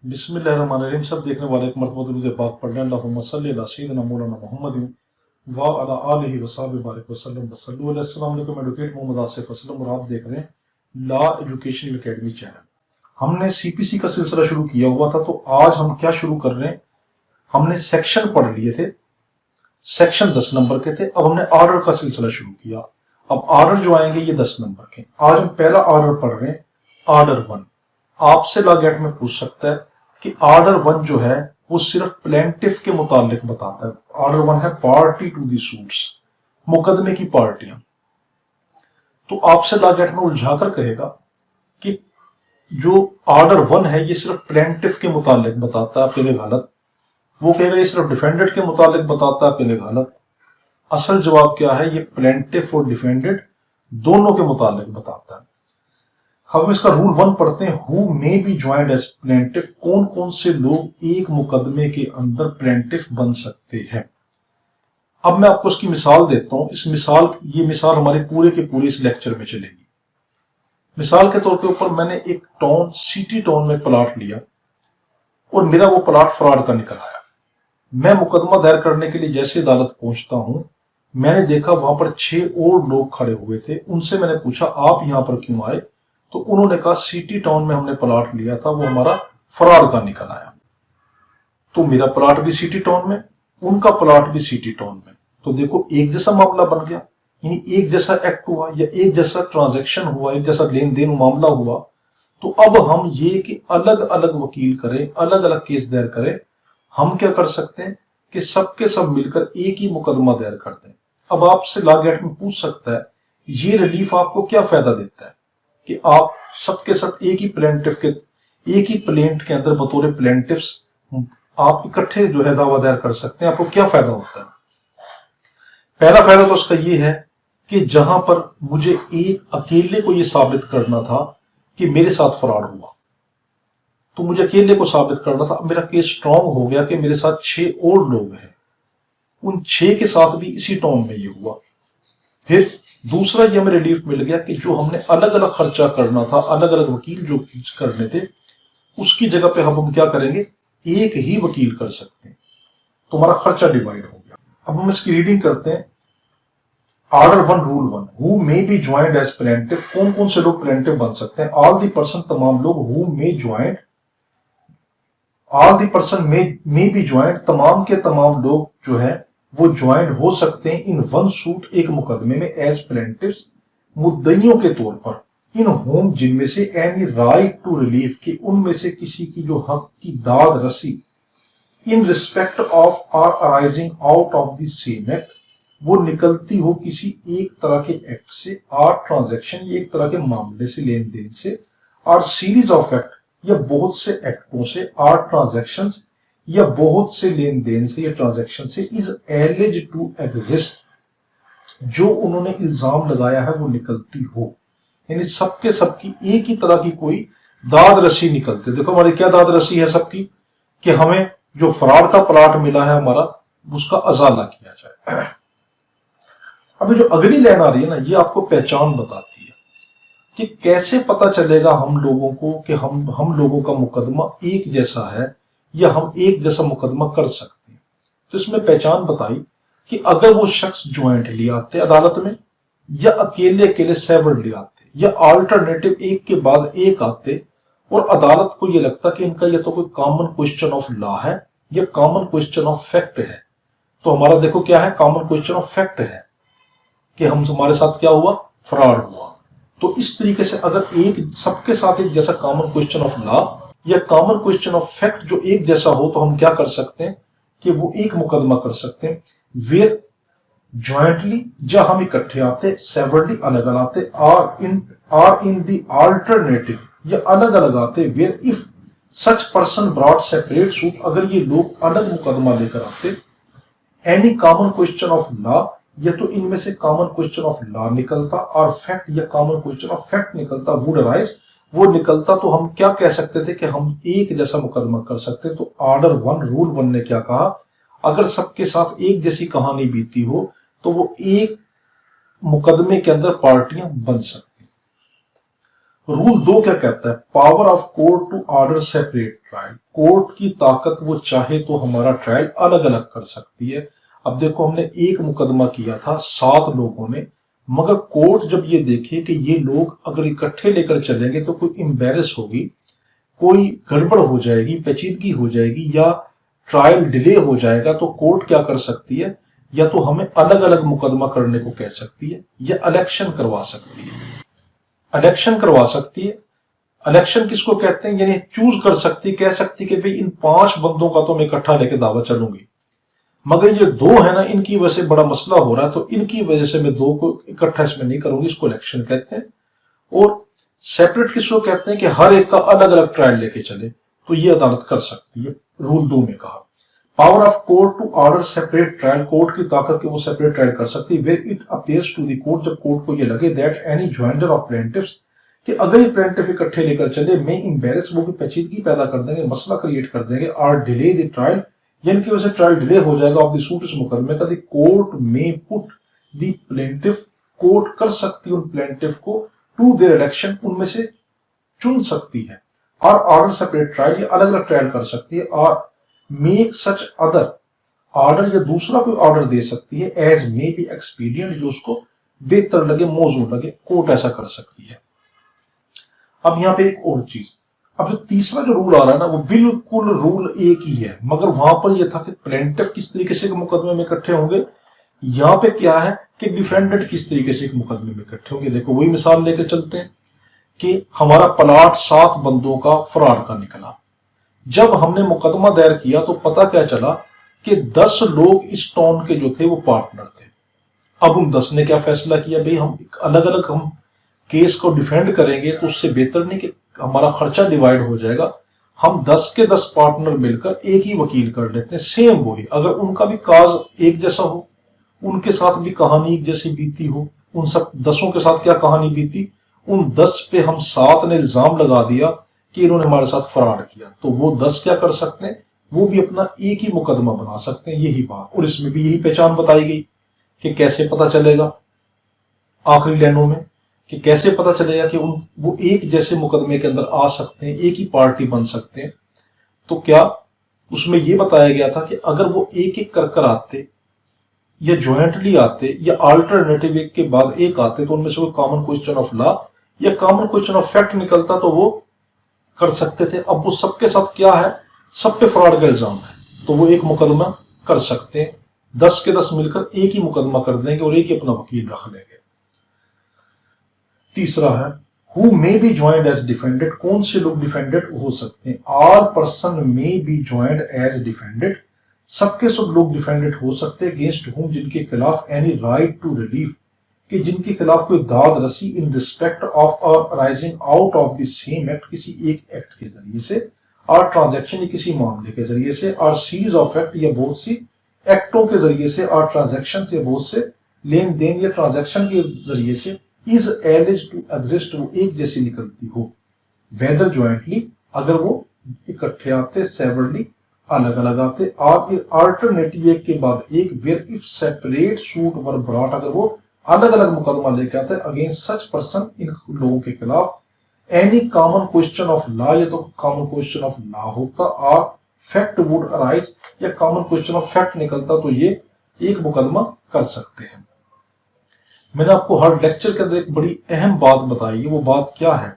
बिस्मिल्लाहिर्रहमानिर्रहीम। सब देखने वाले एक मरतबा दुरूद पाक पढ़ लें। अल्लाहुम्मा सल्लि अला सय्यिदिना मौलाना मुहम्मद व अला आलिहि व सहबिहि बारिक वसल्लम। अस्सलाम वालेकुम। एडवोकेट मोहम्मद आसिफ असलम और आप देख रहे हैं लॉ एजुकेशन एकेडमी चैनल। हमने सीपीसी का सिलसिला शुरू किया हुआ था, तो आज हम क्या शुरू कर रहे हैं। हमने सेक्शन पढ़ लिए थे, सेक्शन 10 नंबर के थे। अब हमने ऑर्डर का सिलसिला शुरू किया। अब ऑर्डर जो आएंगे ये 10 नंबर के। आज हम पहला ऑर्डर पढ़ रहे हैं, ऑर्डर 1। आपसे लॉ गेट में पूछ सकता है कि ऑर्डर 1 जो है वो सिर्फ प्लेंटिफ के मुतालिक बताता है। ऑर्डर 1 है पार्टी टू दी सूट्स, मुकदमे की पार्टियां। तो आपसे लॉ गेट में उलझाकर कहेगा कि जो ऑर्डर 1 है ये सिर्फ प्लेंटिफ के मुतालिक बताता है, आपके लिए गलत। वो कहेगा ये सिर्फ डिफेंडेंट के मुतालिक बताता है, आपके लिए गलत। असल जवाब क्या है, ये प्लेंटिफ और डिफेंडेंट दोनों के मुतालिक बताता है। हम इसका रूल 1 पढ़ते हैं। Who may be joined as plaintiff, कौन कौन से लोग एक मुकदमे के अंदर प्लेंटिफ बन सकते हैं। अब मैं आपको इसकी मिसाल देता हूं। ये मिसाल हमारे पूरे के पूरे इस लेक्चर में चलेगी। मिसाल के तौर के ऊपर मैंने एक टाउन, सिटी टाउन में प्लाट लिया और मेरा वो प्लाट फ्रॉड का निकल आया। मैं मुकदमा दायर करने के लिए जैसे अदालत पहुंचता हूं, मैंने देखा वहां पर 6 और लोग खड़े हुए थे। उनसे मैंने पूछा आप यहां पर क्यों आए, तो उन्होंने कहा सिटी टाउन में हमने प्लाट लिया था, वो हमारा फ्रॉड का निकल आया। तो मेरा प्लाट भी सिटी टाउन में, उनका प्लाट भी सिटी टाउन में। तो देखो एक जैसा मामला बन गया, यानी एक जैसा एक्ट हुआ या एक जैसा ट्रांजैक्शन हुआ, एक जैसा लेन देन मामला हुआ। तो अब हम ये कि अलग अलग वकील करें, अलग अलग केस दायर करें, हम क्या कर सकते हैं कि सबके सब मिलकर एक ही मुकदमा दायर कर दें। अब आपसे लॉ गेट में पूछ सकता है ये रिलीफ आपको क्या फायदा देता है कि आप सबके सब एक ही प्लेंट के अंदर बतौर प्लेंटिफ्स आप इकट्ठे जो है दावा दायर कर सकते हैं। आपको क्या फायदा होता है। पहला फायदा तो उसका ये है कि जहां पर मुझे एक अकेले को यह साबित करना था कि मेरे साथ फ्रॉड हुआ, तो मुझे अकेले को साबित करना था। अब मेरा केस स्ट्रांग हो गया कि मेरे साथ 6 और लोग हैं, उन 6 के साथ भी इसी टाउन में ये हुआ। फिर दूसरा ये हमें रिलीफ मिल गया कि जो हमने अलग अलग खर्चा करना था, अलग अलग वकील जो करने थे, उसकी जगह पे हम क्या करेंगे, एक ही वकील कर सकते हैं। तो हमारा खर्चा डिवाइड हो गया। अब हम इसकी रीडिंग करते हैं। Order 1 rule 1, who may be joint as plaintiff, कौन कौन से लोग प्लेंटिफ बन सकते हैं। ऑल दी पर्सन, तमाम लोग, who may joint, all the person may be joint, तमाम के तमाम लोग जो है वो ज्वाइंट हो सकते हैं इन वन सूट, एक मुकदमे में, एज प्लेंटिफ्स, मुद्दइयों के तौर पर। इन होम, जिनमें से, एनी राइट टू रिलीफ, के उनमें से किसी की जो हक की दाद रसी, in respect of or arising out of the same act, वो निकलती हो किसी एक तरह के एक्ट से, आर ट्रांजैक्शन, एक तरह के मामले से, लेन देन से, आर सीरीज ऑफ एक्ट, या बहुत से एक्टों से, आर ट्रांजैक्शंस, या बहुत से लेन देन से या ट्रांजैक्शन से, इज एलिज टू एग्जिस्ट, जो उन्होंने इल्जाम लगाया है वो निकलती हो। यानी सबके सबकी एक ही तरह की कोई दाद रसी निकलती। देखो हमारी क्या दाद रसी है सबकी, कि हमें जो फ्रॉड का प्लाट मिला है हमारा, उसका अजाला किया जाए। अभी जो अगली लाइन आ रही है ना, ये आपको पहचान बताती है कि कैसे पता चलेगा हम लोगों को कि हम लोगों का मुकदमा एक जैसा है या हम एक जैसा मुकदमा कर सकते हैं। तो इसमें पहचान बताई कि अगर वो शख्स ज्वाइंटली आते अदालत में, या अकेले अकेले सेवरली आते, या अल्टरनेटिव एक के बाद एक आते, और अदालत को ये लगता कि इनका ये तो कोई कॉमन क्वेश्चन ऑफ लॉ है या कॉमन क्वेश्चन ऑफ फैक्ट है। तो हमारा देखो क्या है, कॉमन क्वेश्चन ऑफ फैक्ट है कि हमारे साथ क्या हुआ, फ्रॉड हुआ। तो इस तरीके से अगर एक सबके साथ एक जैसा कॉमन क्वेश्चन ऑफ लॉ या कॉमन क्वेश्चन ऑफ फैक्ट जो एक जैसा हो, तो हम क्या कर सकते हैं कि वो एक मुकदमा कर सकते हैं। वेयर ज्वाइंटली, जहां हम इकट्ठे आते, सेवरली अलग अलग आते, आर इन दी अल्टरनेटिव, या अलग अलग आते, where if such person brought separate suit, अगर ये लोग अलग मुकदमा लेकर आते, any common question of law, या तो इनमें से कॉमन क्वेश्चन ऑफ लॉ निकलता, और फैक्ट या कॉमन क्वेश्चन ऑफ फैक्ट निकलता, वुड अराइज, वो निकलता, तो हम क्या कह सकते थे कि हम एक जैसा मुकदमा कर सकते। तो ऑर्डर 1 रूल 1 ने क्या कहा, अगर सबके साथ एक जैसी कहानी बीती हो तो वो एक मुकदमे के अंदर पार्टियां बन सकती। रूल 2 क्या कहता है? Power of court to order separate trial. Court की ताकत वो चाहे तो हमारा ट्रायल अलग अलग कर सकती है। अब देखो, हमने एक मुकदमा किया था 7 लोगों ने, मगर कोर्ट जब ये देखे कि ये लोग अगर इकट्ठे लेकर चलेंगे तो कोई एम्बेरस होगी, कोई गड़बड़ हो जाएगी, पेचीदगी हो जाएगी, या ट्रायल डिले हो जाएगा, तो कोर्ट क्या कर सकती है? या तो हमें अलग अलग मुकदमा करने को कह सकती है, या इलेक्शन करवा सकती है। इलेक्शन करवा सकती है। इलेक्शन किसको कहते हैं? यानी चूज कर सकती है, कह सकती है कि भाई इन 5 बंदों का तो मैं इकट्ठा लेके दावा चलूंगी, मगर ये 2 है ना, इनकी वजह से बड़ा मसला हो रहा है, तो इनकी वजह से मैं 2 को इकट्ठा इसमें नहीं करूंगी। इसको इलेक्शन कहते हैं। और सेपरेट किसको कहते हैं? कि हर एक का अलग अलग ट्रायल लेके चले, तो ये अदालत कर सकती है। रूल 2 में कहा power of court to order separate trial. Court की ताकत के वो सेपरेट ट्रायल कर सकती है। Where it appears to the court, जब कोर्ट को ये लगे that any joinder of plaintiffs, कि अगर ये प्लेंटिफ इकट्ठे लेकर चले, में इम्बेरस, वो भी पेचीदगी पैदा कर देंगे, मसला क्रिएट कर देंगे, और डिले द ट्रायल, जिनकी वजह से ट्रायल डिले हो जाएगा ऑफ द सूट, इस मुकदमे का, द कोर्ट में पुट द प्लेंटिफ, कोर्ट कर सकती है उन प्लेंटिफ को टू देयर इलेक्शन, उनमें से चुन सकती है, और ऑर्डर सेपरेट ट्रायल, ये अलग अलग ट्रायल कर सकती है, और मेक सच अदर ऑर्डर, या दूसरा कोई ऑर्डर दे सकती है, एज मे बी एक्सपीडियंट, जो उसको बेहतर लगे, मौजूद लगे, कोर्ट ऐसा कर सकती है। अब यहां पे एक और चीज, अब जो तीसरा जो रूल आ रहा है ना, वो बिल्कुल रूल एक ही है, मगर वहां पर यह था कि प्लेंटिफ किस तरीके से मुकदमे में इकट्ठे होंगे, यहां पे क्या है कि डिफेंडेंट किस तरीके से एक मुकदमे में इकट्ठे होंगे। देखो, वही मिसाल लेकर चलते हैं कि हमारा प्लाट 7 बंदों का फ्रॉड का निकला। जब हमने मुकदमा दायर किया तो पता क्या चला कि 10 लोग इस टाउन के जो थे वो पार्टनर थे। अब उन 10 ने क्या फैसला किया, भाई हम अलग अलग हम केस को डिफेंड करेंगे, तो उससे बेहतर नहीं कि हमारा खर्चा डिवाइड हो जाएगा, हम 10 के 10 पार्टनर मिलकर एक ही वकील कर लेते हैं, सेम वही, अगर उनका भी काज एक जैसा हो, उनके साथ भी कहानी एक जैसी बीती हो, उन सब 10 के साथ क्या कहानी बीती, उन 10 पे हम 7 ने इल्जाम लगा दिया कि इन्होंने हमारे साथ फ्रॉड किया, तो वो 10 क्या कर सकते हैं, वो भी अपना एक ही मुकदमा बना सकते हैं। यही बात, और इसमें भी यही पहचान बताई गई कि कैसे पता चलेगा आखिरी लाइनों में, कि कैसे पता चलेगा कि वो एक जैसे मुकदमे के अंदर आ सकते हैं, एक ही पार्टी बन सकते हैं। तो क्या उसमें यह बताया गया था कि अगर वो एक एक कर आते, या ज्वाइंटली आते, या अल्टरनेटिव एक के बाद एक आते, तो उनमें से कोई कॉमन क्वेश्चन ऑफ लॉ या कॉमन क्वेश्चन ऑफ फैक्ट निकलता तो वो कर सकते थे। अब वो सबके साथ क्या है, सब पे फ्रॉड का इल्जाम है, तो वो एक मुकदमा कर सकते हैं, 10 के 10 मिलकर एक ही मुकदमा कर देंगे और एक ही अपना वकील रख लेंगे। तीसरा है who may be joined as defended. कौन से लोग डिफेंडेड हो सकते हैं? All person may be joined as defended, सबके सब लोग डिफेंडेड हो सकते हैं, अगेंस्ट हुम, जिनके खिलाफ एनी राइट टू रिलीफ, कि जिनके खिलाफ कोई दाद रसी, इन रिस्पेक्ट ऑफ और arising out of the same act, किसी एक एक्ट के जरिए से, और ट्रांजैक्शन या किसी मामले के जरिए से, और सीरीज ऑफ एक्ट या बहुत सी एक्टों के जरिए से, और ट्रांजैक्शन या बहुत से लेन देन या ट्रांजैक्शन के जरिए से, इज एलिज टू एग्जिस्ट, वो एक जैसी निकलती हो, वेदर ज्वाइंटली, अगर वो इकट्ठे आते, सेवरली अलग अलग आते, और अल्टरनेटिव एक के बाद एक, where if separate suit were brought, अगर वो अलग अलग मुकदमा लेके आते अगेंस्ट सच पर्सन, इन लोगों के खिलाफ, any common question of law, या तो कॉमन क्वेश्चन ऑफ लॉ होता, और फैक्ट वुड अराइज, या कॉमन क्वेश्चन ऑफ फैक्ट निकलता, तो ये एक मुकदमा कर सकते हैं। मैंने आपको हर लेक्चर के अंदर एक बड़ी अहम बात बताई है, वो बात क्या है?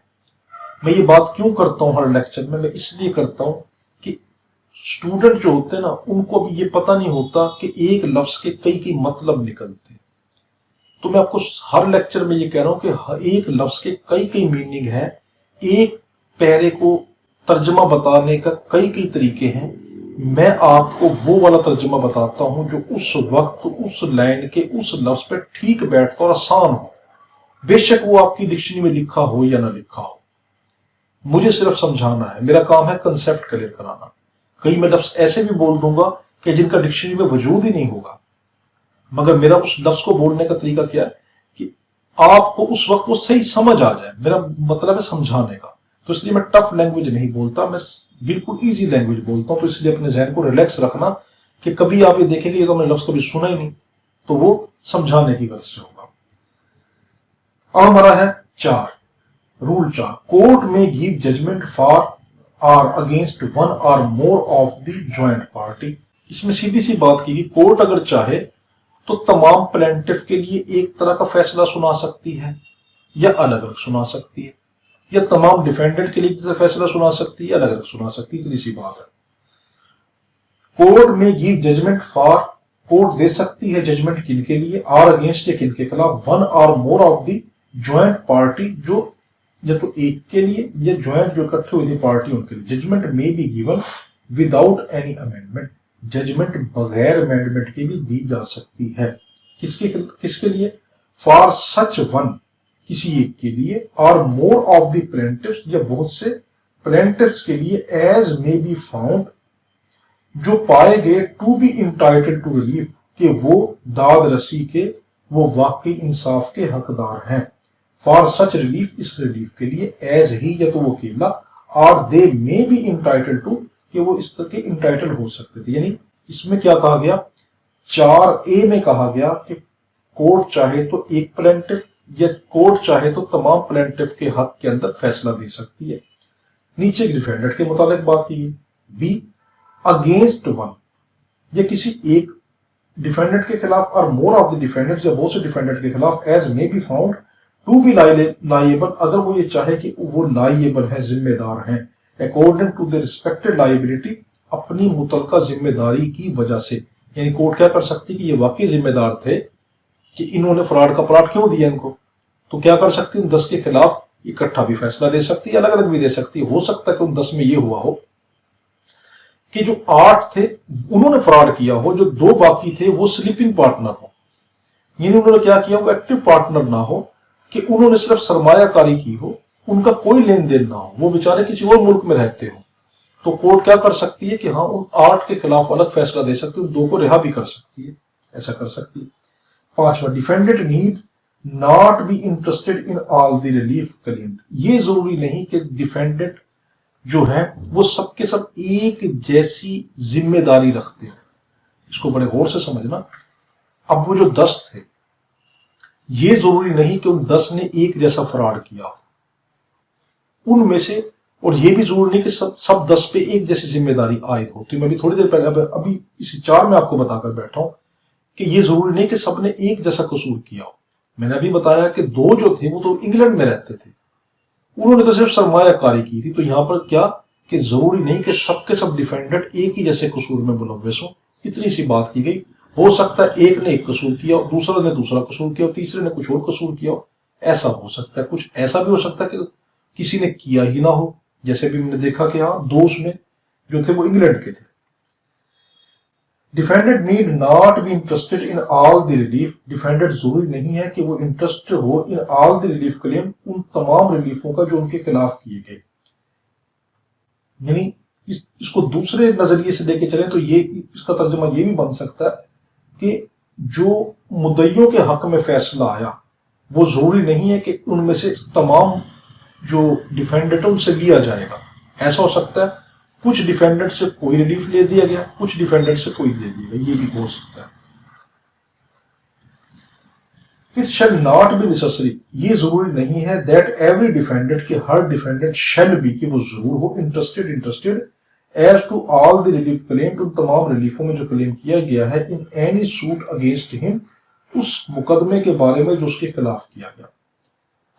मैं ये बात क्यों करता हूं हर लेक्चर में? मैं इसलिए करता हूं कि स्टूडेंट जो होते हैं ना, उनको भी ये पता नहीं होता कि एक लफ्ज के कई कई मतलब निकलते हैं। तो मैं आपको हर लेक्चर में ये कह रहा हूं कि एक लफ्ज के कई कई मीनिंग है, एक पैरे को तर्जमा बताने का कई कई तरीके हैं। मैं आपको वो वाला तर्जमा बताता हूं जो उस वक्त उस लाइन के उस लफ्ज पे ठीक बैठता और आसान हो, बेशक वो आपकी डिक्शनरी में लिखा हो या ना लिखा हो। मुझे सिर्फ समझाना है, मेरा काम है कंसेप्ट क्लियर कराना। कई मैं लफ्ज ऐसे भी बोल दूंगा कि जिनका डिक्शनरी में वजूद ही नहीं होगा, मगर मेरा उस लफ्ज को बोलने का तरीका क्या है कि आपको उस वक्त वो सही समझ आ जाए। मेरा मतलब है समझाने का, तो इसलिए मैं टफ लैंग्वेज नहीं बोलता, मैं बिल्कुल इजी लैंग्वेज बोलता हूं। तो इसलिए अपने जहन को रिलैक्स रखना कि कभी आप ये देखेंगे ये तो मैंने लफ्ज कभी सुना ही नहीं, तो वो समझाने की वजह से होगा। और हमारा है 4, رول 4 کورٹ میں give judgement for or against one or more of the joint party. اس میں سیدھی سی بات کی گئی کورٹ اگر چاہے تو تمام پلینٹف کے لیے ایک طرح کا فیصلہ سنا سکتی ہے یا الگ الگ سنا سکتی ہے, یا تمام ڈیفینڈنٹ کے لیے فیصلہ سنا سکتی ہے الگ الگ سنا سکتی ہے. اتنی سی بات ہے. کورٹ میں گیو ججمنٹ فار کورٹ دے سکتی ہے ججمنٹ کن کے لیے اور اگینسٹ یا کن کے خلاف one or more of the joint party جو یا تو ایک کے لیے یا جوائنٹ جو اکٹھے ہوئی تھی پارٹی ان کے لیے. Judgment may be given without any amendment judgment بغیر امینڈمنٹ کے بھی دی جا سکتی ہے. کس کے لیے؟ فار سچ ون کسی ایک کے لیے اور مور آف دی پلینٹفس یا بہت سے پلینٹفس کے لیے ایز میں بی فاؤنڈ جو پائے گئے to be entitled to relief کہ وہ داد رسی کے وہ واقعی انصاف کے حقدار ہیں. فار سچ ریلیف اس ریلیف کے لیے ایز ہی یا تو وہ اکیلا اور دے میں بی انٹائٹلڈ ٹو کہ وہ اس طرح کے انٹائٹل ہو سکتے تھے. یعنی اس میں کیا کہا گیا 4A میں کہا گیا کہ کورٹ چاہے تو ایک پلینٹف یا کورٹ چاہے تو تمام پلینٹف کے حق کے اندر فیصلہ دے سکتی ہے. نیچے ڈیفینڈنٹ کے متعلق بات کی گئی. بی اگینسٹ ون یا کسی ایک ڈیفینڈنٹ کے خلاف اور مور آف دی ڈیفینڈنٹ یا بہت سے ڈیفینڈنٹ کے خلاف ایز میں بی فاؤنڈ ٹو بی لائیبل اگر وہ یہ چاہے کہ وہ لائیبل ہیں ذمہ دار ہیں according to the respected liability اپنی متعلقہ ذمہ داری کی وجہ سے. یعنی کورٹ کیا کر سکتی کہ یہ واقعی ذمہ دار تھے کہ انہوں نے فراڈ کا پلاٹ کیوں دیا ان کو, تو کیا کر سکتی ان 10 کے خلاف اکٹھا بھی فیصلہ دے سکتی ہے الگ الگ بھی دے سکتی ہے. ہو سکتا ہے کہ ان 10 میں یہ ہوا ہو کہ جو 8 تھے انہوں نے فراڈ کیا ہو, جو 2 باقی تھے وہ سلیپنگ پارٹنر ہو. یعنی انہوں نے کیا کیا وہ ایکٹیو پارٹنر نہ ہو کہ انہوں نے صرف سرمایہ کاری کی ہو, ان کا کوئی لین دین نہ ہو, وہ بیچارے کسی اور ملک میں رہتے ہوں. تو کورٹ کیا کر سکتی ہے کہ ہاں ان 8 کے خلاف الگ فیصلہ دے سکتی ہے, ان 2 کو رہا بھی کر سکتی ہے. ایسا کر سکتی ہے. 5واں defendant need not be interested in all the relief claimed. یہ ضروری نہیں کہ ڈیفینڈنٹ جو ہے وہ سب کے سب ایک جیسی ذمہ داری رکھتے ہیں. اس کو بڑے غور سے سمجھنا. اب وہ جو 10 تھے یہ ضروری نہیں کہ ان 10 نے ایک جیسا فراڈ کیا ہو ان میں سے, اور یہ بھی ضروری نہیں کہ سب 10 پہ ایک جیسی ذمہ داری عائد ہو. تو میں بھی تھوڑی دیر پہلے ابھی اسی 4 میں آپ کو بتا کر بیٹھا ہوں کہ یہ ضروری نہیں کہ سب نے ایک جیسا قصور کیا ہو. میں نے ابھی بتایا کہ 2 جو تھے وہ تو انگلینڈ میں رہتے تھے, انہوں نے تو صرف سرمایہ کاری کی تھی. تو یہاں پر کیا کہ ضروری نہیں کہ سب کے سب ڈیفینڈنٹ ایک ہی جیسے قصور میں ملوث ہوں. اتنی سی بات کی گئی. ہو سکتا ہے ایک نے ایک قصور کیا ہو, دوسرا نے دوسرا قصور کیا ہو, تیسرے نے کچھ اور قصور کیا ہو. ایسا ہو سکتا ہے. کچھ ایسا بھی ہو سکتا ہے کہ کسی نے کیا ہی نہ ہو, جیسے بھی ہم نے دیکھا کہ ہاں 2 اس میں جو تھے وہ انگلینڈ کے تھے. Defendant need not be interested in all the relief. Defendant ضروری نہیں ہے کہ وہ interest who in all the relief کلیم ان تمام ریلیفوں کا جو ان کے خلاف کیے گئے. یعنی اس کو دوسرے نظریے سے لے کے چلیں تو یہ اس کا ترجمہ یہ بھی بن سکتا ہے کہ جو مدعیوں کے حق میں فیصلہ آیا وہ ضروری نہیں ہے کہ ان میں سے تمام جو ڈیفینڈنٹ ان سے لیا جائے گا. ایسا ہو سکتا ہے کچھ ڈیفینڈنٹ سے کوئی ریلیف لے دیا گیا, کچھ ڈیفینڈنٹ سے کوئی لے دیا گیا, یہ بھی ہو سکتا ہے. It shall not be necessary. یہ ضروری نہیں ہے that every defendant کہ ہر ڈیفینڈنٹ shall be کہ وہ ضرور ہو interested as to all the relief claimed ان تمام ریلیفوں میں جو کلیم کیا گیا ہے in any suit against him اس مقدمے کے بارے میں جو اس کے خلاف کیا گیا.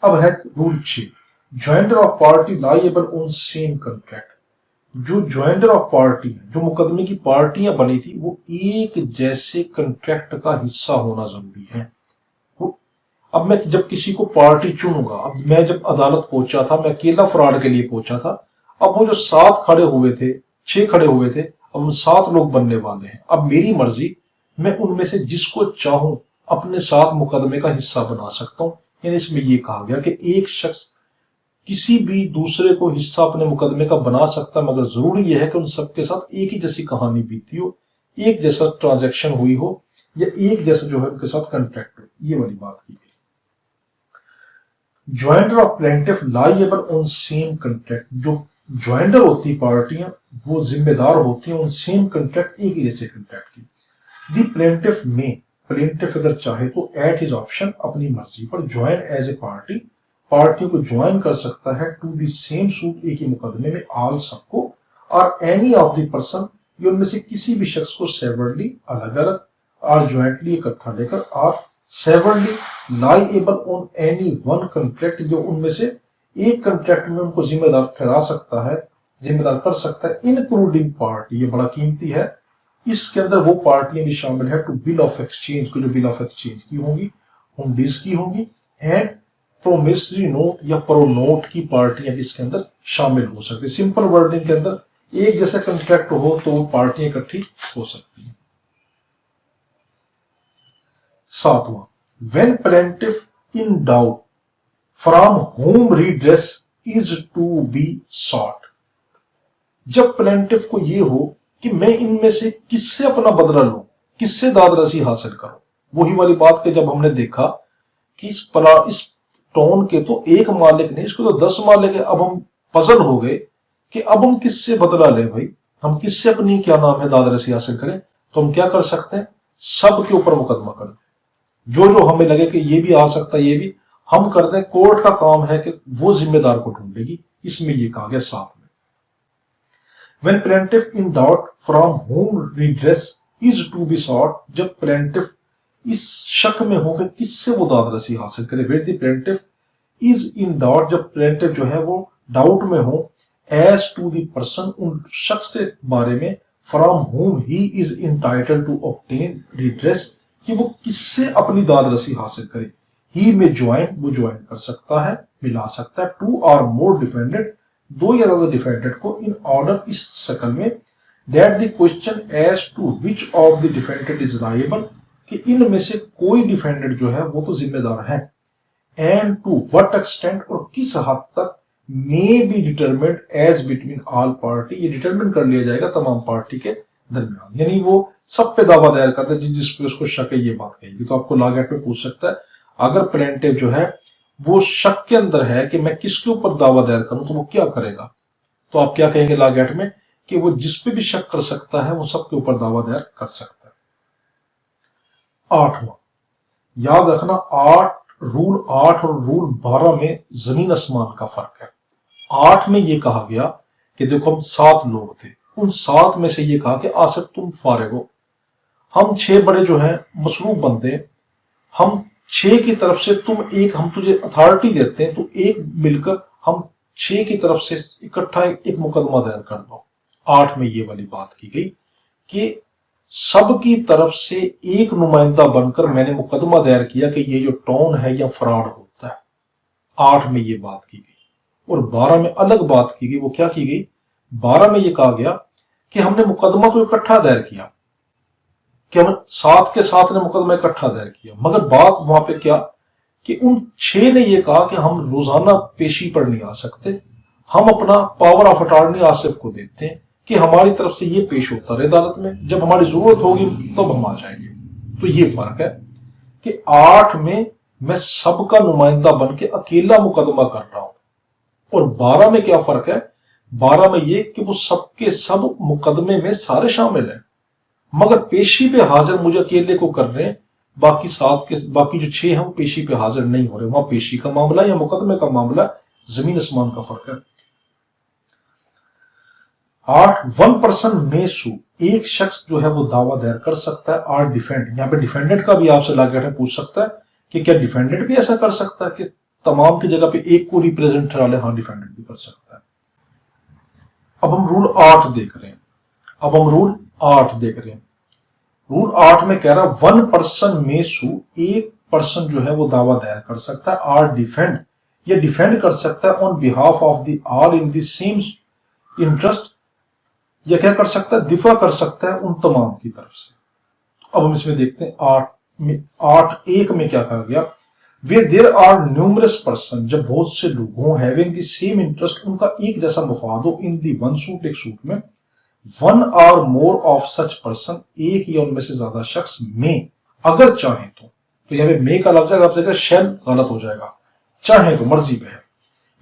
اب ہے role 6 joinder of party liable on same contract. جو جوائنڈر آف پارٹی جو مقدمے کی پارٹیاں بنی تھی وہ ایک جیسے کنٹریکٹ کا حصہ ہونا ضروری ہے. اب میں جب کسی کو پارٹی چنوں گا, اب میں جب عدالت پہنچا تھا میں اکیلا فراڈ کے لیے پہنچا تھا, اب وہ جو 7 کھڑے ہوئے تھے 6 کھڑے ہوئے تھے اب ان 7 لوگ بننے والے ہیں. اب میری مرضی میں ان میں سے جس کو چاہوں اپنے ساتھ مقدمے کا حصہ بنا سکتا ہوں. یعنی اس میں یہ کہا گیا کہ ایک شخص کسی بھی دوسرے کو حصہ اپنے مقدمے کا بنا سکتا, مگر ضروری یہ ہے کہ ان سب کے ساتھ ایک ہی جیسی کہانی بیتی ہو, ایک جیسا ٹرانزیکشن ہوئی ہو, یا ایک جیسا جو ہے ان کے ساتھ کنٹریکٹ ہو. یہ والی بات کی گئی. Joinder of plaintiff liable on same contract. جو جوائنڈر ہوتی پارٹیاں وہ ذمہ دار ہوتی ہیں ان سیم کنٹریکٹ ایک ہی جیسے کنٹریکٹ کی. دی پلینٹف میں پلینٹف اگر چاہے تو ایٹ ہز آپشن اپنی مرضی پر جوائن ایز اے پارٹی पार्टियों को ज्वाइन कर सकता है टू द सेम सूट, एक ही मुकदमे में, ऑल सबको, और एनी ऑफ द पर्सन, ये उनमें से किसी भी शख्स को, सेवरली अलग अलग, और ज्वाइंटली इकट्ठा लेकर, और severally liable on any one contract, जो उनमें से एक कॉन्ट्रैक्ट में उनको जिम्मेदार ठहरा सकता है, जिम्मेदार कर सकता है, इंक्लूडिंग पार्टी, ये बड़ा कीमती है, इसके अंदर वो पार्टियां भी शामिल है, टू बिल ऑफ एक्सचेंज को, जो बिल ऑफ एक्सचेंज की होंगी, हुंडीज की होंगी, एंड प्रोमिसरी नोट या प्रो नोट की पार्टियां भी इसके अंदर शामिल हो सकती है। सिंपल वर्डिंग के अंदर एक जैसा कॉन्ट्रैक्ट हो तो पार्टियां इकट्ठी हो सकती हैं। सातवां, when plaintiff in doubt from whom redress is to be sought, जब प्लेंटिफ को ये हो कि मैं इनमें से किससे अपना बदला लूं, किससे दाद रसी हासिल करूं, वही वाली बात के जब हमने देखा कि इस टोन के तो एक मालिक नहीं, इसको तो 10 मालिक है, अब हम पजल हो गए कि अब हम किससे बदला लें भाई, हम किससे अपनी क्या नाम है दाद रसी हासिल करें, तो हम क्या कर सकते हैं, सब के ऊपर मुकदमा कर दें, जो जो हमें लगे कि ये भी आ सकता है, ये भी हम कर दें, कोर्ट का काम है कि वो जिम्मेदार को ढूंढेगी, इसमें ये कहा गया साथ में। When plaintiff in doubt from whom redress is to be sought, जब plaintiff इस शक में हो कि किससे वो दाद रसी हासिल करे, where the plaintiff is in doubt, जब plaintiff जो है वो डाउट में हो, as to the person, उन शख्स के बारे में, from whom he is entitled to obtain redress, कि वो किससे अपनी दाद रसी हासिल करे, he में ज्वाइन, वो ज्वाइन कर सकता है, मिला सकता है, two or more defendant, दो या ज्यादा डिफेंडेंट को, इन ऑर्डर, इस शक्ल में, that the question as to which of the defendant is liable, कि इनमें से कोई डिफेंडेंट जो है वो तो जिम्मेदार है, एंड टू व्हाट एक्सटेंट, और किस हद तक, may be determined as between all party, ये डिटरमिन कर लिया जाएगा तमाम पार्टी के दरमियान, यानी वो सब पे दावा दायर करता है जिस पे उसको शक है, ये बात कहेगी। तो आपको लॉ एक्ट में पूछ सकता है, अगर प्लेंटिफ जो है वो शक के अंदर है कि मैं किसके ऊपर दावा दायर करूं, तो वो क्या करेगा, तो आप क्या कहेंगे लॉ एक्ट में, कि वो जिस पे भी शक कर सकता है वो सबके ऊपर दावा दायर कर सकता है। आठवां, याद रखना, रूल 8 और रूल 12 में जमीन आसमान का फर्क है। 8 में ये कहा गया कि देखो हम 7 लोग थे, उन 7 में से ये कहा कि आसिफ तुम फारिग हो, हम 6 बड़े जो हैं मसरूफ बंदे, हम 6 की तरफ से तुम एक, हम तुझे अथॉरिटी देते हैं, तो एक मिलकर हम 6 की तरफ से इकट्ठा एक मुकदमा दायर कर दो। 8 में ये वाली बात की गई कि सब की तरफ से एक नुमाइंदा बनकर मैंने मुकदमा दायर किया कि ये जो टोन है या फ्रॉड होता है। 8 में ये बात की गई, और 12 में अलग बात की गई। वो क्या की गई, 12 में ये कहा गया कि हमने मुकदमा तो इकट्ठा दायर किया, कि हम 7 के 7 ने मुकदमा इकट्ठा दायर किया, मगर बात वहां पे क्या कि उन 6 ने ये कहा कि हम रोजाना पेशी पर नहीं आ सकते, हम अपना पावर ऑफ अटॉर्नी आसिफ को देते हैं कि हमारी तरफ से ये पेश होता रहे अदालत में, जब हमारी जरूरत होगी तब हम आ जाएंगे। तो ये फर्क है कि 8 में मैं सबका नुमाइंदा बन के अकेला मुकदमा कर रहा हूं, और 12 में क्या फर्क है, 12 में ये कि वो सबके सब मुकदमे में सारे शामिल हैं, मगर पेशी पे हाजिर मुझे अकेले को कर रहे हैं, बाकी 7 के बाकी जो 6 हैं वो पेशी पे हाजिर नहीं हो रहे। वहां पेशी का मामला या मुकदमे का मामला, जमीन आसमान का फर्क है। 8, 1 पर्सन में सू, एक शख्स जो है वो दावा दायर कर सकता है, और डिफेंड, यहाँ पे डिफेंडेंट का भी आपसे लॉ पूछ सकता है कि क्या डिफेंडेंट भी ऐसा कर सकता है कि तमाम की जगह पे एक को रिप्रेजेंट ठहरा ले। हाँ, डिफेंडेंट भी कर सकता है। अब हम रूल 8 देख रहे हैं, रूल 8 में कह रहा 1 पर्सन में सू, एक पर्सन जो है वो दावा दायर कर सकता है, और डिफेंड, या डिफेंड कर सकता है on behalf of the all in the same interest, या क्या कर सकता है, दिफा कर सकता है उन तमाम की तरफ से। अब हम इसमें देखते हैं 8(1) में क्या कहा गया, where there are numerous person, जब बहुत से लोग हों, हैविंग द सेम इंटरेस्ट, उनका एक जैसा मफाद हो, इन दी वन सूट, एक सूट में, 1 और मोर ऑफ सच पर्सन, एक या उनमें से ज्यादा शख्स में, अगर चाहे तो यहाँ पे मे का लफ्ज है, आप शैल गलत हो जाएगा, चाहे तो मर्जी पे है,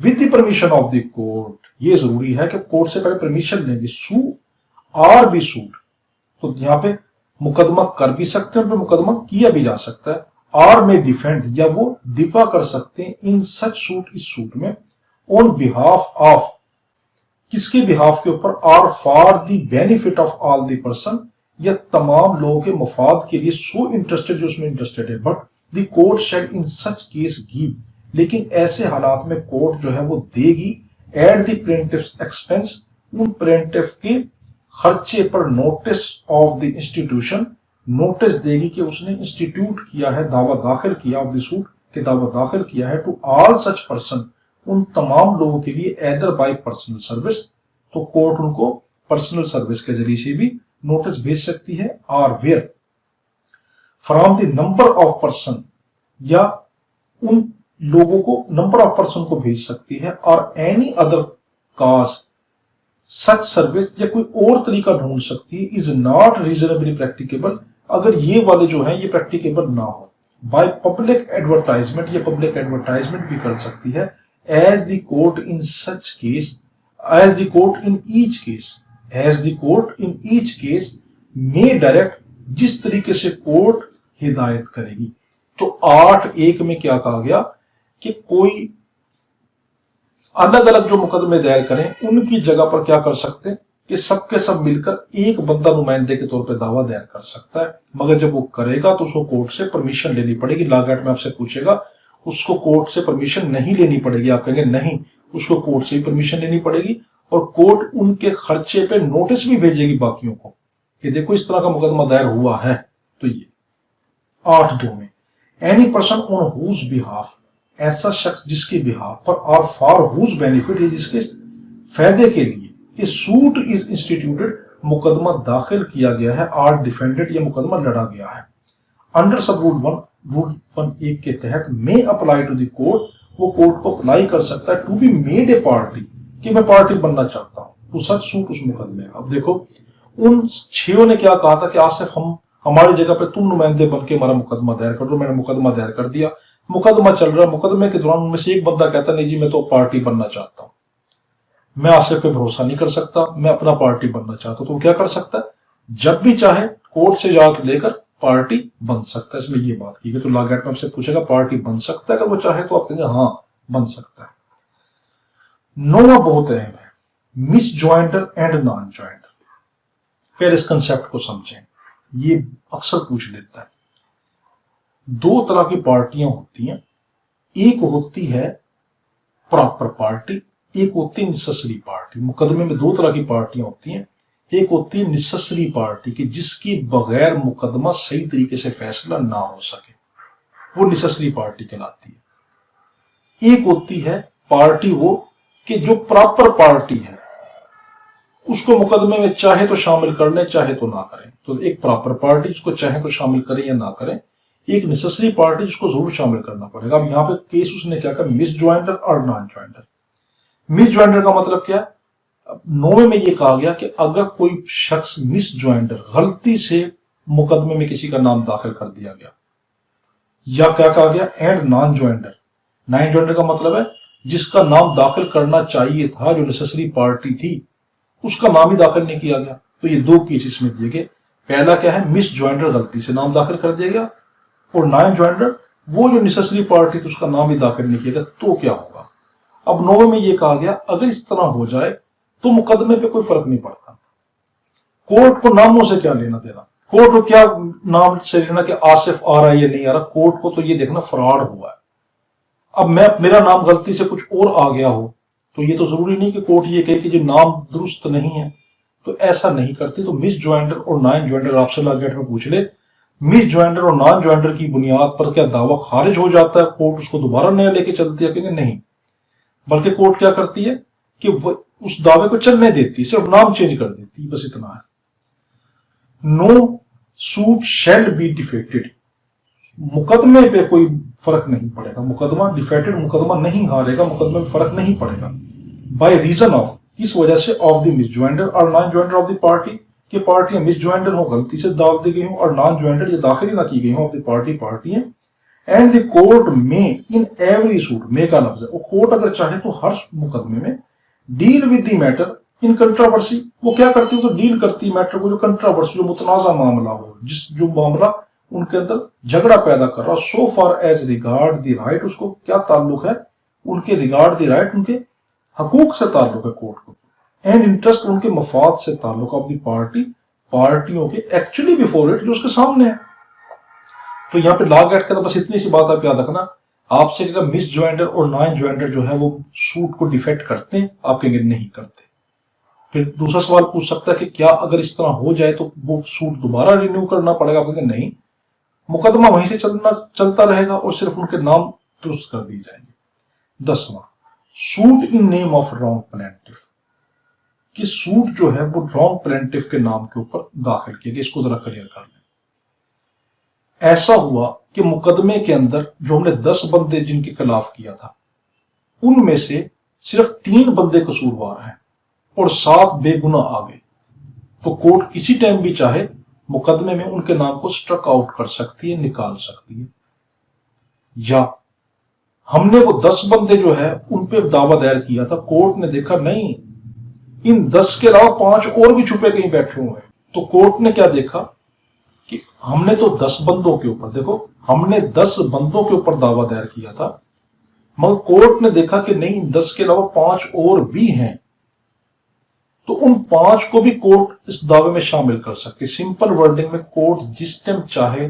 with the permission of the court, ये जरूरी है कि कोर्ट से पहले परमिशन लेंगे, सू और भी सूट, तो यहाँ पे मुकदमा कर भी सकते हैं, उन पर मुकदमा किया भी जा सकता है, आर में डिफेंड, या वो दिफा कर सकते हैं इन सच सूट, इस सूट में, ऑन बिहाफ ऑफ, किसके बिहाफ के ऊपर, or for the benefit of all the person, या तमाम लोगों के मफाद के लिए, सो इंटरेस्टेड, जो उसमें इंटरेस्टेड है, but the court shell in such case give, लेकिन ऐसे हालात में कोर्ट जो है वो देगी, एट द प्लेंटिफ्स एक्सपेंस, उन प्लेंटिफ के खर्चे पर, notice of the institution, notice देगी कि उसने इंस्टीट्यूट किया है, दावा दाखिल किया, ऑफ द सूट के दावा दाखिल किया है, टू ऑल सच पर्सन, उन तमाम लोगों के लिए, एदर बाय पर्सनल सर्विस, तो कोर्ट उनको पर्सनल सर्विस के जरिए से भी नोटिस भेज सकती है, और where from the number of person, या उन लोगों को, नंबर ऑफ पर्सन को भेज सकती है, और एनी अदर काज सच सर्विस, या कोई और तरीका ढूंढ सकती है, इज नॉट रीजनेबली प्रैक्टिकेबल, अगर ये वाले जो है ये प्रैक्टिकेबल ना हो, बाय पब्लिक एडवर्टाइजमेंट, या पब्लिक एडवर्टाइजमेंट भी कर सकती है, as the court in such case, as the court in each case, as the court in each case में डायरेक्ट, जिस तरीके से कोर्ट हिदायत करेगी। तो 8(1) में क्या कहा गया कि कोई अलग अलग जो मुकदमे दायर करें, उनकी जगह पर क्या कर सकते हैं कि सबके सब मिलकर एक बंदा नुमाइंदे के तौर पे दावा दायर कर सकता है, मगर जब वो करेगा तो उसको कोर्ट से परमिशन लेनी पड़ेगी। लागत में आपसे पूछेगा, उसको कोर्ट से परमिशन नहीं लेनी पड़ेगी, आप कहेंगे नहीं, उसको कोर्ट से ही परमिशन लेनी पड़ेगी, और कोर्ट उनके खर्चे पे नोटिस भी भेजेगी बाकियों को कि देखो इस तरह का मुकदमा दायर हुआ है। तो ये 8(2) में, any person on whose behalf, ऐसा शख्स जिसके बिहाफ पर, और फॉर हुज बेनिफिट, जिसके फायदे के लिए, ए सूट इज इंस्टीट्यूटेड, मुकदमा दाखिल किया गया है, आर डिफेंडेड, ये मुकदमा लड़ा गया है, अंडर सब रूल 1 के तहत, में अप्लाई टू द कोर्ट, वो कोर्ट को अप्लाई कर सकता है, to be made a party, कि मैं पार्टी बनना चाहता हूं, तो सच सूट उस मुकदमे। अब देखो उन 6 ने क्या कहा था कि आसिफ हम हमारी जगह पे तुम नुमाइंदे बन के हमारा मुकदमा दायर कर दो, मैंने मुकदमा दायर कर दिया, मुकदमा चल रहा, मुकदमे के दौरान उनमें से एक बंदा कहता नहीं जी मैं तो पार्टी बनना चाहता हूं, मैं आसिफ पे भरोसा नहीं कर सकता, मैं अपना पार्टी बनना चाहता हूं, तो क्या कर सकता है, जब भी चाहे कोर्ट से इजाजत लेकर पार्टी बन सकता है। इसमें ये बात की गई। तो लॉ गेट में आपसे पूछेगा पार्टी बन सकता है, अगर वो चाहे तो आप कहेंगे हाँ बन सकता है। 9वां बहुत अहम है, मिस ज्वाइंटर एंड नॉन ज्वाइंटर। पहले इस कंसेप्ट को समझें, ये अक्सर पूछ लेता है। 2 तरह की पार्टियां होती हैं, एक होती है प्रॉपर पार्टी, एक होती है नेसेसरी पार्टी। मुकदमे में 2 तरह की पार्टियां होती हैं, एक होती है नेसेसरी पार्टी कि जिसकी बगैर मुकदमा सही तरीके से फैसला ना हो सके, वो नेसेसरी पार्टी कहलाती है। एक होती है पार्टी वो कि जो प्रॉपर पार्टी है, उसको मुकदमे में चाहे तो शामिल कर लें चाहे तो ना करें। तो एक प्रॉपर पार्टी जिसको चाहे तो शामिल करें या ना करें, एक नेसेसरी पार्टी जिसको जरूर शामिल करना पड़ेगा। अब यहां पे केस उसने क्या कहा, मिस ज्वाइंटर और नॉन ज्वाइंटर। मिस ज्वाइंटर का मतलब क्या है, 9वें में ये कहा गया कि अगर कोई शख्स मिस ज्वाइंटर गलती से मुकदमे में किसी का नाम दाखिल कर दिया गया, या क्या कहा गया एंड नॉन ज्वाइंटर। नॉन ज्वाइंटर का मतलब है जिसका नाम दाखिल करना चाहिए था, जो नेसेसरी पार्टी थी, उसका नाम ही दाखिल नहीं किया गया। तो ये 2 केस इसमें दिए गए। पहला क्या है, मिस ज्वाइंटर गलती से नाम दाखिल कर दिया गया, और नॉन ज्वाइंटर वो जो नेसेसरी पार्टी थी उसका नाम ही दाखिल नहीं किया गया। तो क्या होगा, अब 9वें में ये कहा गया अगर इस तरह हो जाए तो मुकदमे पे कोई फर्क नहीं पड़ता। कोर्ट को नामों से क्या लेना देना, कोर्ट को क्या नाम से लेना कि आसिफ आ रहा है या नहीं आ रहा, कोर्ट को तो ये देखना फ्रॉड हुआ है। अब मेरा नाम गलती से कुछ और आ गया हो तो ये तो जरूरी नहीं कि कोर्ट ये कहे कि जो नाम दुरुस्त नहीं है, तो ऐसा नहीं करती। तो मिस ज्वाइंटर और नॉन ज्वाइंटर आपसे लॉ गेट में पूछ ले, मिस ज्वाइंटर और नॉन ज्वाइंटर की बुनियाद पर क्या दावा खारिज हो जाता है, कोर्ट उसको दोबारा नया लेके चलती है? कहेंगे नहीं, बल्कि कोर्ट क्या करती है कि वो उस दावे को चलने देती है, सिर्फ नाम चेंज कर देती है, बस इतना है। No suit shall be defected, मुकदमे पे कोई फर्क नहीं पड़ेगा, मुकदमा डिफेक्टेड, मुकदमा नहीं हारेगा, मुकदमे में फर्क नहीं पड़ेगा। बाय रीजन ऑफ, इस वजह से, ऑफ द मिस ज्वाइंटर और नॉन ज्वाइंटर ऑफ द पार्टी, कि पार्टियां मिस ज्वाइंटर हो, गलती से डाल दी गई हो, और नॉन ज्वाइंटर ये दाखिल ना की गई हो ऑफ द पार्टियां। एंड द कोर्ट में इन एवरी सूट, में का लफ्ज है, वो कोर्ट अगर चाहे तो हर मुकदमे में deal with the matter in controversy, वो क्या करती है तो डील करती है मैटर को, जो कंट्रोवर्सी, जो मुतनाजा मामला हो, जो मामला ان کے اندر جھگڑا پیدا کر رہا. So far as regard the right, اس کو کیا تعلق ہے؟ ان کے ریگارڈ دی رائٹ، ان کے حقوق سے تعلق ہے کورٹ کو. اینڈ انٹرسٹ، ان کے مفاد سے تعلق آف دی پارٹی، پارٹیوں کے ایکچولی بیفور اٹ، جو اس کے سامنے ہے. تو یہاں پہ لا گیٹ کا بس اتنی سی بات آپ یاد رکھنا. آپ سے کہا مس جوائنڈر اور نان جوائنڈر جو ہے وہ سوٹ کو ڈیفیکٹ کرتے ہیں، آپ کہیں گے نہیں کرتے. پھر دوسرا سوال پوچھ سکتا ہے کہ کیا اگر اس طرح ہو جائے تو وہ سوٹ دوبارہ رینیو کرنا پڑے گا؟ آپ کہیں گے نہیں، مقدمہ وہیں سے چلتا رہے گا اور صرف ان کے نام درست کر دی جائیں گے. 10واں، suit in name of wrong plaintiff, کہ سوٹ جو ہے وہ رانگ پلینٹف کے نام کے اوپر داخل کیا گیا. اس کو ذرا کلیئر کر لیں. ایسا ہوا کہ مقدمے کے اندر جو ہم نے 10 بندے جن کے خلاف کیا تھا، ان میں سے صرف 3 بندے قصوروار ہیں اور 7 بے گناہ آ گئے. تو کورٹ کسی ٹائم بھی چاہے مقدمے میں ان کے نام کو سٹرک آؤٹ کر سکتی ہے، نکال سکتی ہے. یا ہم نے وہ 10 بندے جو ہے ان پہ دعویٰ دائر کیا تھا، کورٹ نے دیکھا نہیں، ان 10 کے علاوہ 5 اور بھی چھپے کہیں بیٹھے ہوئے ہیں. تو کورٹ نے کیا دیکھا کہ ہم نے تو 10 بندوں کے اوپر، دیکھو ہم نے 10 بندوں کے اوپر دعویٰ دائر کیا تھا، مگر کورٹ نے دیکھا کہ نہیں، ان 10 کے علاوہ 5 اور بھی ہیں. تو ان 5 کو بھی کورٹ اس دعوے میں شامل کر سکتی. سمپل ورڈنگ میں کورٹ جس ٹائم چاہے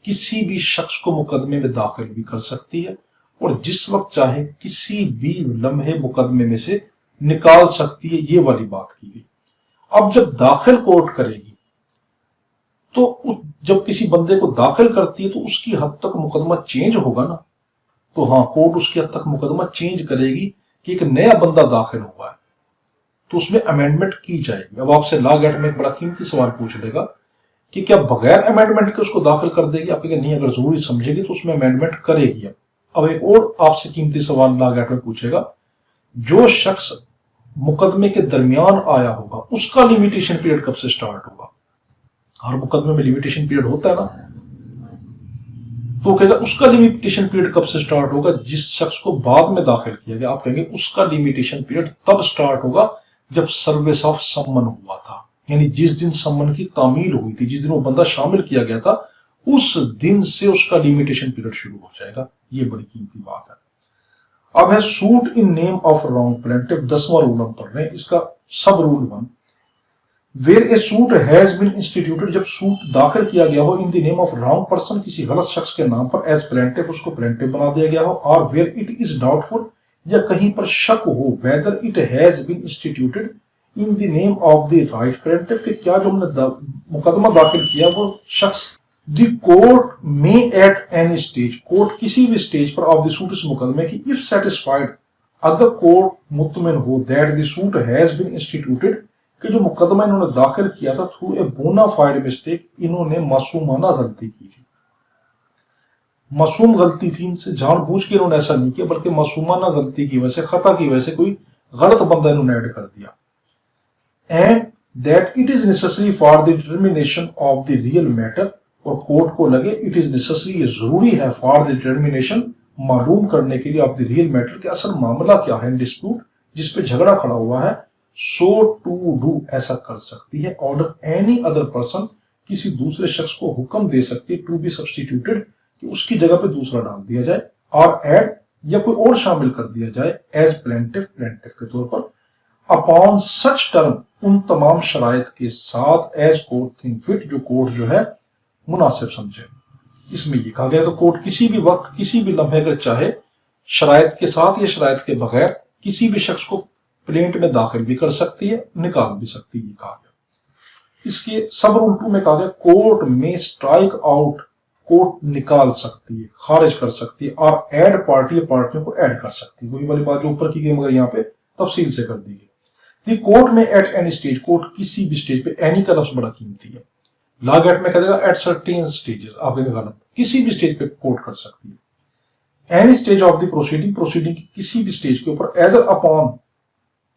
کسی بھی شخص کو مقدمے میں داخل بھی کر سکتی ہے اور جس وقت چاہے کسی بھی لمحے مقدمے میں سے نکال سکتی ہے. یہ والی بات کی گئی. اب جب داخل کورٹ کرے گی تو جب کسی بندے کو داخل کرتی ہے تو اس کی حد تک مقدمہ چینج ہوگا نا. تو ہاں، کورٹ اس کی حد تک مقدمہ چینج کرے گی کہ ایک نیا بندہ داخل ہوا ہے تو اس میں امینڈمنٹ کی جائے گی. اب آپ سے لا گیٹ میں ایک بڑا قیمتی سوال پوچھ لے گا کہ کیا بغیر امینڈمنٹ کے اس کو داخل کر دے گی؟ آپ کہیں نہیں، اگر ضروری سمجھے گی تو اس میں امینڈمنٹ کرے گی. اب ایک اور آپ سے قیمتی سوال لا گیٹ میں پوچھے گا، جو شخص مقدمے کے درمیان آیا ہوگا اس کا لیمیٹیشن پیریڈ کب سے سٹارٹ ہوگا؟ ہر مقدمے میں لیمیٹیشن پیریڈ ہوتا ہے نا. تو کہے گا اس کا لیمیٹیشن پیریڈ کب سے سٹارٹ ہوگا؟ جس شخص کو بعد میں داخل کیا گیا، آپ کہیں گے اس کا لیمیٹیشن پیریڈ تب سٹارٹ ہوگا جب سروس آف سمن ہوا تھا. یعنی جس دن سمن کی تعمیل ہوئی تھی، جس دن وہ بندہ شامل کیا گیا تھا، اس دن سے اس کا لیمیٹیشن پیریڈ شروع ہو جائے گا. یہ بڑی قیمتی بات ہے. اب ہے suit in name of wrong plaintiff. 10واں رول ہم پڑھ رہے ہیں، اس کا sub rule 1، where a suit has been instituted, جب سوٹ داخل کیا گیا ہو in the name of wrong person, کسی غلط شخص کے نام پر، ایز پلینٹف، اس کو پلینٹف بنا دیا گیا ہو، اور where it is doubtful, یا کہیں پر شک ہو، whether it has been instituted in the name of the right plaintiff, کہ کیا جو ہم نے مقدمہ داخل کیا وہ شخص. دی کورٹ میں ایٹ اینی اسٹیج، کورٹ کسی بھی اسٹیج پر آف دی سوٹ، اس مقدمے کی، اف سیٹسفائڈ، اگر کورٹ مطمئن ہو، that the suit has been instituted, کہ جو مقدمہ انہوں نے داخل کیا تھا تھرو اے بونا فائڈ مسٹیک، انہوں نے معصومانہ غلطی کی تھی. معصوم غلطی تھی، ان سے جان بوجھ کے انہوں نے ایسا نہیں کیا، بلکہ معصومانہ غلطی کی وجہ سے، خطا کی وجہ سے کوئی غلط بندہ انہوں نے ایڈ کر دیا. And that it is necessary for the determination of the real matter, اور کورٹ کو لگے اٹ از نیسسری، یہ ضروری ہے، فار دی ڈٹرمینیشن، معلوم کرنے کے لیے، آف دی ریئل میٹر، کہ اصل معاملہ کیا ہے، ڈسپیوٹ جس پہ جھگڑا کھڑا ہوا ہے. سو ٹو ڈو، ایسا کر سکتی ہے. آرڈر اینی ادر پرسن، کسی دوسرے شخص کو حکم دے سکتی ہے، ٹو بی سبسٹیٹیوٹڈ، کہ اس کی جگہ پہ دوسرا ڈال دیا جائے، اور ایڈ، یا کوئی اور شامل کر دیا جائے، ایز پلینٹف، پلینٹف کے طور پر، اپون سچ ٹرم، ان تمام شرائط کے ساتھ، ایز کورٹ تھنک فٹ، جو کورٹ جو ہے مناسب سمجھے. اس میں یہ کہا گیا تو کورٹ کسی بھی وقت، کسی بھی لمحے اگر چاہے، شرائط کے ساتھ یا شرائط کے بغیر، کسی بھی شخص کو پلینٹ میں داخل بھی کر سکتی ہے، نکال بھی سکتی ہے. یہ کہا گیا. اس کے سب رول 2 میں کہا گیا کورٹ میں اسٹرائک آؤٹ، کورٹ نکال سکتی ہے، خارج کر سکتی ہے، اور ایڈ پارٹی، پارٹیوں کو ایڈ کر سکتی ہے. وہی والی بات جو اوپر کی گئی مگر یہاں پہ تفصیل سے کر دی گئی. دی کورٹ میں ایٹ اینی اسٹیج، کورٹ کسی بھی اسٹیج پہ، اینی کا لفظ بڑا قیمتی ہے. لا گیٹ میں کہہ دے گا ایٹ سرٹین اسٹیجز، آپ کہیں گے غلط، کسی بھی اسٹیج پہ کورٹ کر سکتی ہے. Any stage of the proceeding, proceeding کی کسی بھی اسٹیج کے اوپر، ایدر اپون،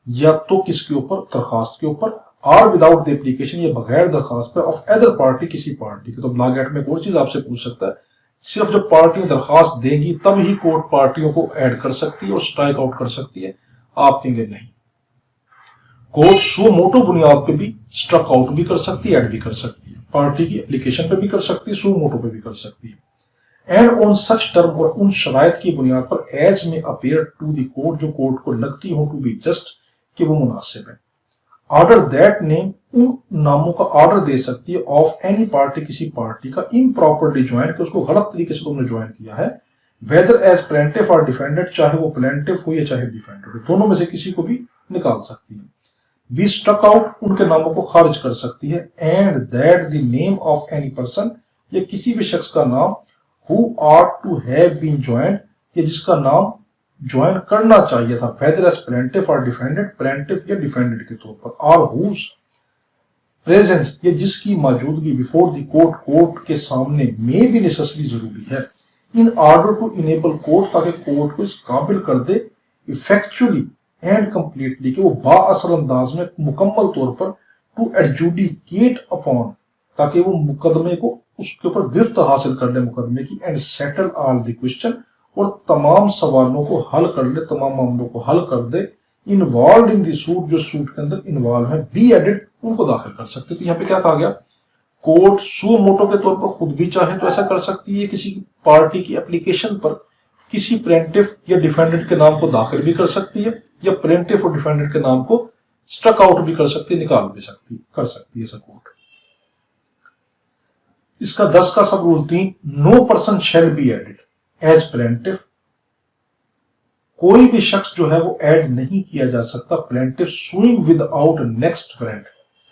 یا تو کس کے اوپر، درخواست کے اوپر، اور وداؤٹ دی اپلیکیشن، یا بغیر درخواست پہ، آف ایدر پارٹی، کسی پارٹی کے. تو لا گیٹ میں ایک اور چیز آپ سے پوچھ سکتا ہے، صرف جب پارٹیاں درخواست دیں گی تب ہی کورٹ پارٹیوں کو ایڈ کر سکتی ہے اور اسٹرائک آؤٹ کر سکتی ہے؟ آپ کہیں گے نہیں، کورٹ سو موٹو بنیاد پہ بھی اسٹرک آؤٹ بھی کر سکتی ہے، ایڈ بھی کر سکتی ہے. पार्टी की एप्लीकेशन पे भी कर सकती है, सू मोटो पे भी कर सकती है। एंड ऑन सच टर्म, और उन शराइत की बुनियाद पर, एज में अपेयर टू द कोर्ट, जो कोर्ट को लगती हो टू बी जस्ट, कि वो मुनासिब है। ऑर्डर दैट नेम, उन नामों का ऑर्डर दे सकती है, ऑफ एनी पार्टी, किसी पार्टी का, इम्प्रॉपरली ज्वाइन, कि उसको गलत तरीके से तुमने ज्वाइन किया है, वेदर एज प्लेंटिफ और डिफेंडेड, चाहे वो प्लेंटिफ हो या चाहे डिफेंडेड हो, दोनों में से किसी को भी निकाल सकती है। बी स्ट्रक आउट, उनके नामों को खारिज कर सकती है। And that the name of any person, या किसी भी शख्स का नाम, who ought to have been joined, या जिसका नाम ज्वाइन करना चाहिए था, वेदर एज प्लेंटिफ और डिफेंडेड, प्लेंटिफ या डिफेंडेड के तौर पर, और हुज प्रेजेंस, या जिसकी मौजूदगी, बिफोर द कोर्ट, कोर्ट के सामने, में भी नेसेसरी, जरूरी है, in order to enable court, ताकि कोर्ट को इस काबिल कर दे, इफेक्चुअली एंड कंप्लीटली, कि वो बाअसर अंदाज में, मुकम्मल तौर पर, टू एडजुडिकेट अपॉन, ताकि वो मुकदमे को, उसके ऊपर गिरफ्त हासिल कर ले मुकदमे की, and settle all the question, और तमाम सवालों को हल कर ले, तमाम मामलों को हल कर दे, इन्वॉल्व इन द सूट, जो सूट के अंदर इन्वॉल्व है, बी एडिड, उनको दाखिल कर सकते। तो यहाँ पे क्या कहा गया, कोर्ट सू मोटो के तौर पर खुद भी चाहे तो ऐसा कर सकती है, किसी पार्टी की एप्लीकेशन पर किसी प्लेंटिफ या डिफेंडेंट के नाम को दाखिल भी कर सकती है, या प्लेंटिफ और डिफेंडेंट के नाम को स्ट्रक आउट भी कर सकती है, निकाल भी सकती कर सकती है कोर्ट। इसका 10 का sub rule 3, no person shall be added as plaintiff, कोई भी शख्स जो है वो ऐड नहीं किया जा सकता plaintiff sewing without next friend.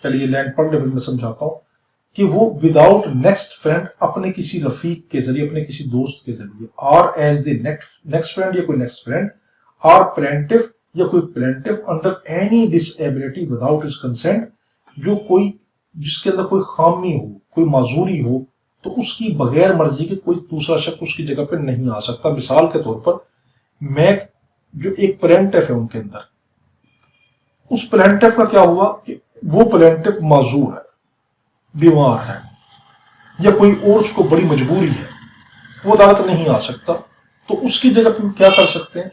चलिए लाइन पढ़ ले, मैं समझाता हूं कि वो विदाउट नेक्स्ट फ्रेंड, अपने किसी रफीक के जरिए, अपने किसी दोस्त के जरिए, और एज द नेक्स्ट फ्रेंड, या कोई नेक्स्ट फ्रेंड, और प्लेंटिफ, या कोई plaintiff under any disability without his consent, जो कोई, जिसके अंदर कोई खामी हो, कोई माजूरी हो, तो उसकी बगैर मर्जी के कोई दूसरा शख्स उसकी जगह पर नहीं आ सकता। मिसाल के तौर पर, मैं जो एक प्लेंटिफ है उनके अंदर, उस प्लेंटिफ का क्या हुआ कि वो प्लेंटिफ माजूर है, बीमार है, या कोई और उसको बड़ी मजबूरी है, वो अदालत नहीं आ सकता, तो उसकी जगह पे हम क्या कर सकते हैं,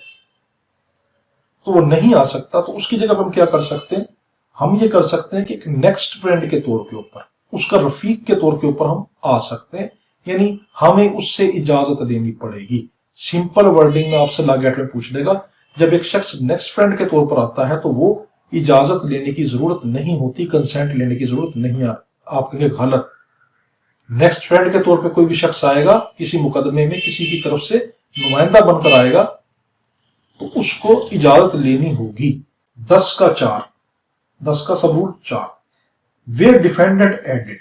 तो वो नहीं आ सकता, तो उसकी जगह पे हम क्या कर सकते हैं, हम ये कर सकते हैं कि एक नेक्स्ट फ्रेंड के तौर के ऊपर, उसका रफीक के तौर के ऊपर हम आ सकते हैं, यानी हमें उससे इजाजत लेनी पड़ेगी। सिंपल वर्डिंग में आपसे लागेट में पूछ लेगा, जब एक शख्स नेक्स्ट फ्रेंड के तौर पर आता है तो वो इजाजत लेने की जरूरत नहीं होती, कंसेंट लेने की जरूरत नहीं है। आप कहेंगे गलत, नेक्स्ट फ्रेंड के तौर पे कोई भी शख्स आएगा किसी मुकदमे में, किसी की तरफ से नुमाइंदा बनकर आएगा, तो उसको इजाजत लेनी होगी। 10 का 4, 10 का सबूत 4, वेयर डिफेंडेंट एडेड,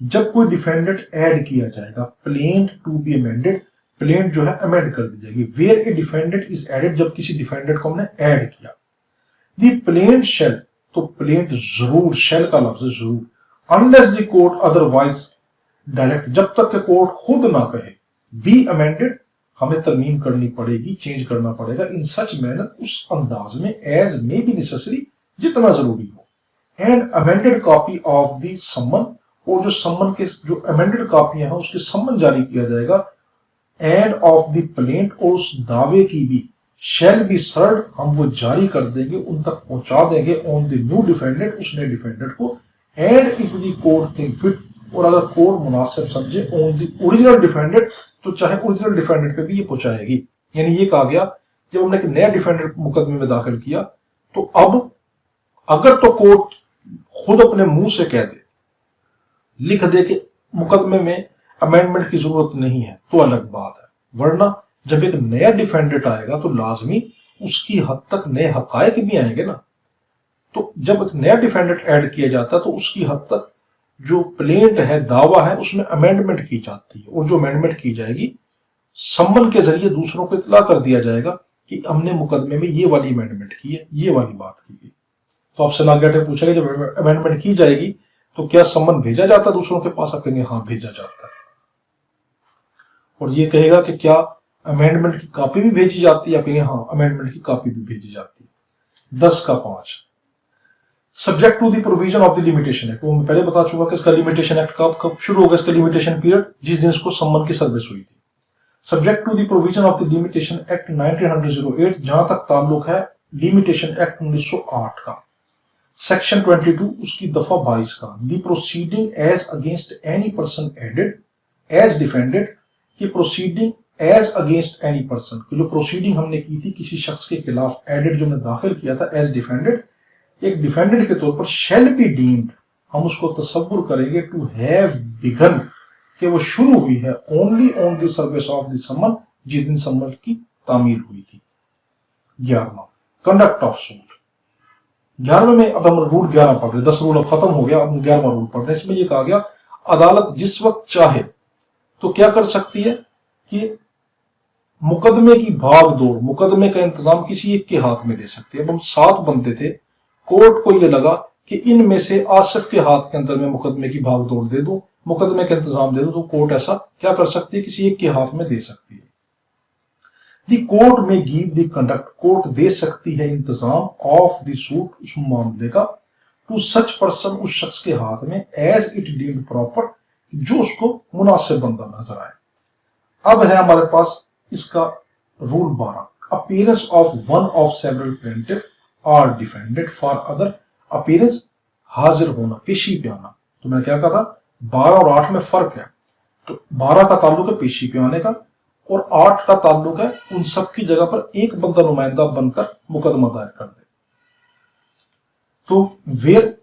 जब कोई डिफेंडेंट ऐड किया जाएगा, plaint to be amended, plaint जो है अमेंड कर दी जाएगी। Where a defendant is added, जब किसी डिफेंडेंट को हमने ऐड किया। दी प्लेंट शेल, तो प्लेंट जरूर, शेल का लफ्ज जरूर, unless the court otherwise direct, जब तक के कोर्ट खुद ना कहे, बी अमेंडेड, हमें तरमीम करनी पड़ेगी, चेंज करना पड़ेगा, इन सच मैनर, उस अंदाज में, एज मे बी नेसेसरी, जितना जरूरी हो। And amended copy of the सम्मन, और जो सम्मन के जो अमेंडेड कॉपियां हैं उसके सम्मन जारी किया जाएगा। एंड ऑफ द प्लेंट, और उस दावे की भी, शैल बी सर्ड, हम वो जारी कर देंगे, उन तक पहुंचा देंगे, ऑन द न्यू डिफेंडेंट, उसने डिफेंडेंट को, and if the court think fit, और अगर कोर्ट मुनासिब समझे, ऑन द ओरिजिनल डिफेंडेंट, तो चाहे ओरिजिनल डिफेंडेंट पे भी ये पहुंचाएगी। यानी ये कहा गया, जब हमने एक नया डिफेंडेंट मुकदमे में दाखिल किया, तो अब अगर तो कोर्ट खुद अपने मुंह से कह दे, लिख दे कि मुकदमे में अमेंडमेंट की जरूरत नहीं है, तो अलग बात है, वरना जब एक नया डिफेंडेंट आएगा तो लाजमी उसकी हद तक नए हकायक भी आएंगे ना। तो जब एक नया डिफेंडेंट ऐड किया जाता है तो उसकी हद तक जो प्लेंट है, दावा है, उसमें अमेंडमेंट की जाती है, और जो अमेंडमेंट की जाएगी सम्मन के जरिए दूसरों को इतला कर दिया जाएगा कि हमने मुकदमे में ये वाली अमेंडमेंट की है, ये वाली बात की गई। तो आपसे लागेट पूछेगा, जब अमेंडमेंट की जाएगी तो क्या सम्मन भेजा जाता है दूसरों के पास? आप कहेंगे हाँ भेजा जाता है। और ये कहेगा कि क्या अमेंडमेंट की कॉपी भी भेजी जाती है? आप कहेंगे हाँ अमेंडमेंट की कॉपी भी भेजी जाती है। 10 का 5, subject to the provision of the limitation act, वो मैं पहले बता चुका कि इसका लिमिटेशन एक्ट कब शुरू होगा, इसका लिमिटेशन पीरियड जिस दिन इसको सम्मन की सर्विस हुई थी। Subject to the provision of the limitation act 1908, जहां तक ताल्लुक है लिमिटेशन एक्ट 1908 का, सेक्शन 22 उसकी दफा 22 का, the proceeding as against any person added as defended, कि proceeding as against any person, जो प्रोसीडिंग हमने की थी किसी शख्स के खिलाफ, एडेड जो हमने दाखिल किया था एज डिफेंडेड, एक डिफेंडेड के तौर पर, शैल बी डीम्ड, हम उसको तसव्वुर करेंगे, टू हैव बिगन, कि वो शुरू हुई है, only on the service of the summon, जिस दिन समन की तामील हुई थी। 11वां कंडक्ट ऑफ सूट। 11वें में अब हम रूल 11 पढ़ रहे, 10 रूल अब खत्म हो गया, अब 11वां रूल पढ़ रहे। इसमें यह कहा गया अदालत जिस वक्त चाहे तो क्या कर सकती है कि मुकदमे की भाग दौड़, मुकदमे का इंतजाम किसी एक के हाथ में दे सकती है। अब हम 7 बंदे थे, कोर्ट को यह लगा कि इनमें से आसिफ के हाथ के अंदर मैं मुकदमे की भाग दौड़ दे दूं, मुकदमे का इंतजाम दे दूं, तो कोर्ट ऐसा क्या कर सकती है, किसी एक के हाथ में दे सकती है। दी कोर्ट में गिव दी कंडक्ट, कोर्ट दे सकती है इंतजाम ऑफ द सूट, उस मामले का, टू सच पर्सन, उस शख्स के हाथ में, एज इट डीम्ड प्रॉपर, जो उसको मुनासिब बंदा नजर आए। अब है हमारे पास इसका rule 12, appearance of one of several plaintiff or defended for other, appearance हाजिर होना, पेशी पे आना। तो मैं क्या कहा था, 12 और 8 में फर्क है। तो 12 का ताल्लुक है पेशी पे आने का, और 8 का ताल्लुक है उन सब की जगह पर एक बंदा नुमाइंदा बनकर मुकदमा दायर कर दे। तो where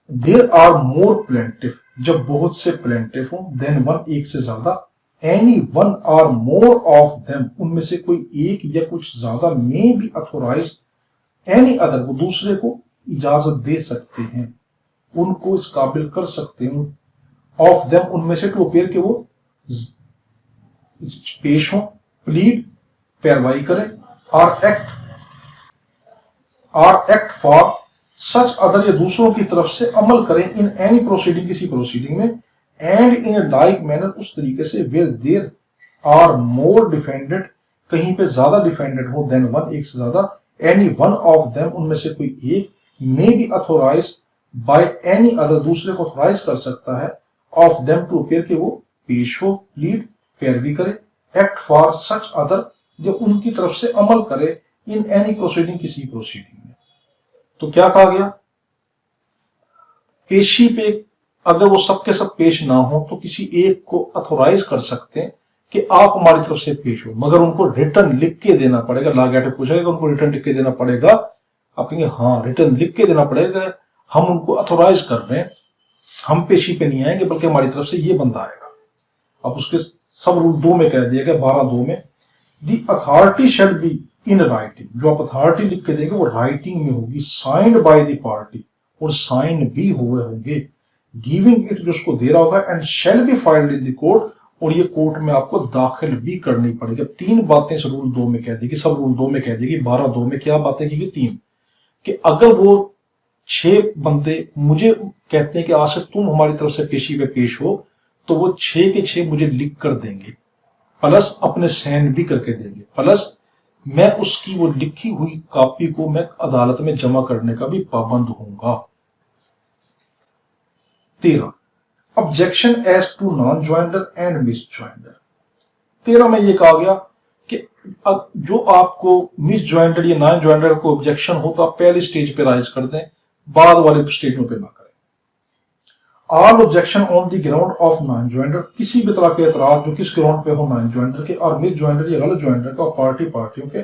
there are more plaintiff, जब बहुत से प्लेंटिफ हो, देन वन, एक से ज्यादा, any one or more of them, उनमें से कोई एक या कुछ ज्यादा, may be authorize any other, वो दूसरे को इजाजत दे सकते हैं, उनको इस काबिल कर सकते हैं, ऑफ देम, उनमें से, टू अपीयर, के वो पेश हो, प्लीड, पैरवाई करें, or act for such other, या दूसरों की तरफ से अमल करें, इन एनी प्रोसीडिंग, किसी प्रोसीडिंग में, and in a like manner, उस तरीके से, where there are more defended, कहीं पे ज्यादा डिफेंडेड हो, देन वन, एक से ज्यादा, एनी वन ऑफ देम, उनमें से कोई एक, may be authorize by any other, दूसरे को अथोराइज कर सकता है, ऑफ देम, टू अपीयर, के वो पेश हो, लीड, पैरवी करे, एक्ट फॉर सच अदर, जो उनकी तरफ से अमल करे, इन एनी प्रोसीडिंग, किसी प्रोसीडिंग में। तो क्या कहा गया, पेशी पे अगर वो सबके सब पेश ना हो तो किसी एक को अथोराइज कर सकते हैं कि आप हमारी तरफ से पेश हो, मगर उनको रिटर्न लिख के देना पड़ेगा। लॉ गेट पूछेगा उनको रिटर्न लिख के देना पड़ेगा, आप कहेंगे हाँ रिटर्न लिख के देना पड़ेगा, हम उनको अथोराइज कर रहे हैं, हम पेशी पे नहीं आएंगे बल्कि हमारी तरफ से ये बंदा आएगा। अब उसके सब रूल 2 में कह दिया गया, 12(2) में, the authority shall be in writing, जो आप अथॉरिटी लिख के देंगे वो राइटिंग में होगी, साइंड बाय द पार्टी, और साइन भी हुए होंगे, गिविंग इट, जो उसको दे रहा होगा, and shall be filed in the court, और ये कोर्ट में आपको दाखिल भी करनी पड़ेगी। 3 बातें इस रूल 2 में कह दी, सब रूल 2 में कह दी, 12(2) में क्या बातें की गई, 3, कि अगर वो 6 बंदे मुझे कहते हैं कि आसिफ तुम हमारी तरफ से पेशी पे पेश हो, तो वो 6 के 6 मुझे लिख कर देंगे, प्लस अपने साइन भी करके देंगे, प्लस मैं उसकी वो लिखी हुई कॉपी को मैं अदालत में जमा करने का भी पाबंद होऊंगा। 13 objection as to non joinder and misjoinder. 13 में ये कहा गया कि जो आपको मिस ज्वाइंडर या नॉन ज्वाइंडर को ऑब्जेक्शन हो तो आप पहली स्टेज पे राइज कर दें, बाद वाले स्टेजों पे ना करें। All objection on the ground of non joinder, किसी भी तरह के एतराज जो किस ग्राउंड पे हो नॉन ज्वाइंडर के और मिस ज्वाइंडर या गलत ज्वाइंडर का, पार्टियों के,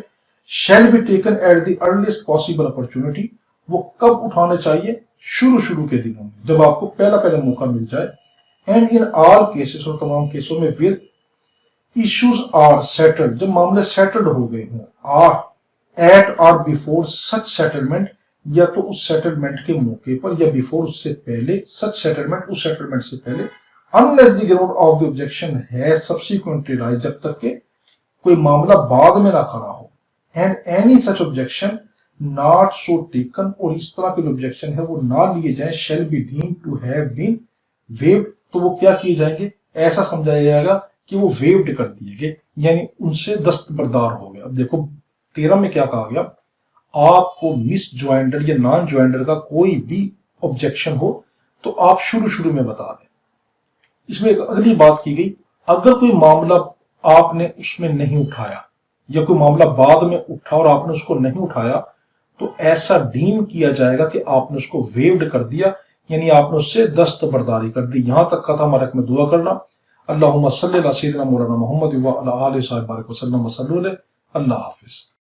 shall be taken at the earliest possible opportunity, वो कब उठाने चाहिए, शुरू के दिनों में, जब आपको पहला मौका मिल जाए, एंड इन ऑल केसेस, और तमाम केसों में, वेयर इश्यूज आर सेटल्ड, जब मामले सेटल्ड हो गए हों, आर एट और बिफोर सच सेटलमेंट, या तो उस सेटलमेंट के मौके पर, या बिफोर उससे पहले, सच सेटलमेंट उस सेटलमेंट से पहले, unless the ground of the objection है सब्सिक्वेंटली राइज, जब तक के कोई मामला बाद में ना खड़ा हो, and any such objection not so taken, और इस तरह के ऑब्जेक्शन है वो ना लिए जाए, shall be deemed to have been waived, तो वो क्या किए जाएंगे, ऐसा समझाया जाएगा कि वो वेव्ड कर दिए गए, यानी उनसे दस्तबरदार हो गया। अब देखो 13 में क्या कहा गया, आपको मिस ज्वाइंडर या नॉन ज्वाइंडर का कोई भी ऑब्जेक्शन हो तो आप शुरू में बता दें। इसमें एक अगली बात की गई, अगर कोई मामला आपने उसमें नहीं उठाया या कोई मामला बाद में उठा और आपने उसको नहीं उठाया, تو ایسا ڈیم کیا جائے گا کہ آپ نے اس کو ویوڈ کر دیا، یعنی آپ نے اس سے دستبرداری کر دی۔ یہاں تک کا تھا ہمارا میں دعا کرنا۔ اللہم صلی علی سیدنا مولانا محمد و علی آلہ وصحبہ وسلم وسلم۔ اللہ حافظ۔